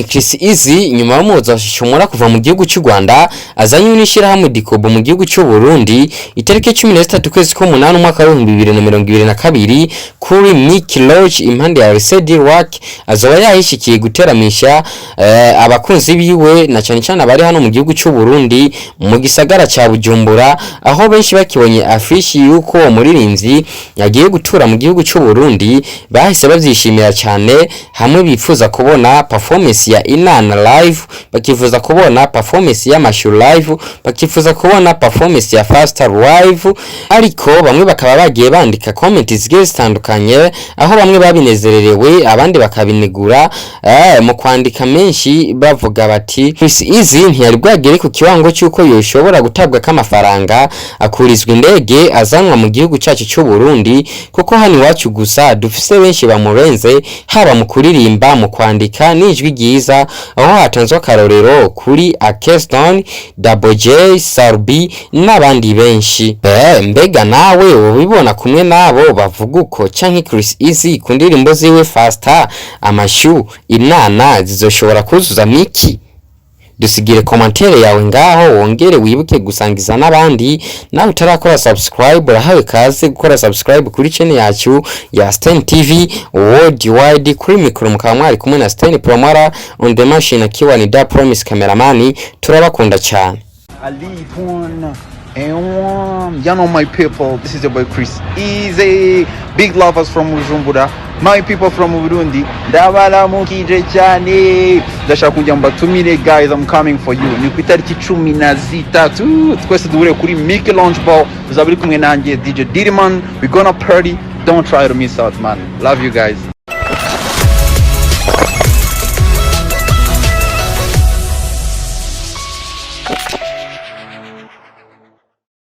Chris Eazy nyuma y'umuza shomora kuva mu gihugu cy'u Rwanda azanywe n'ishira hamwe dikobo mu gihugu cy'u Burundi itariki 13 kwezi ko 8 umwaka wa 2022 kuri Nick Lodge impande ya Resedi Rock azoba yahishikiye guteramisha abakunzi biwe na cyane cyane abari hano mu gihugu cy'u Burundi mu gisagara ca Bujumbura aho benshi bakibonye afishi yuko umuririmbyi yagiye gutura mu gihugu cy'u Burundi bahise bavyishimira cyane hamwe bifuza kubona performance ya Inana live bakifuza kubona performance ya Mashu live bakifuza kubona performance ya Faster live ariko bamwe bakaba bagiye bandika comment zigiye zitandukanye aho bamwe babinezererewe abandi bakabinegura mu kwandika menshi bavuga bati Chris Eazy ntiyari bwagere ku kiwango cyuko yoshobora gutabwa k'amafaranga akurizwa indege azanwa mu gihugu cyacu cy'u Burundi kuko hani wacu gusa dufise benshi bamurenze haba mu kuririmba mu kwandika n'ijwi ryiza aho hatanzwe karorero kuri Sten, Double J, Sarbi n'abandi benshi. Mbega nawe ubibona kumwe nabo bavuga uko canke Chris Eazy ku ndirimbo ziwe Faster, Amashu, Inana zizoshobora kuzuza miki? Dusigire commentaire yawe ngaho wongere wibuke gusangiza n'abandi nawe utarakora subscribe urahawe kaze gukora subscribe kuri channel yacu ya Sten TV worldwide kuri mikro mukaba mwari kumwe na Sten Promora on the machine akiwa ni Da Promise cameraman turabakunda cyane. And you know my people, this is your boy Chris Eazy, big lovers from Bujumbura, my people from Burundi, ndabaramukije cyane, ndashaka kujya mbatumire guys, I'm coming for you, ni ku itariki 13 twese duhure kuri Mickey Launch Ball, uzabiri kumwe nanjye DJ Diriman, we gonna party, don't try to miss out man, love you guys.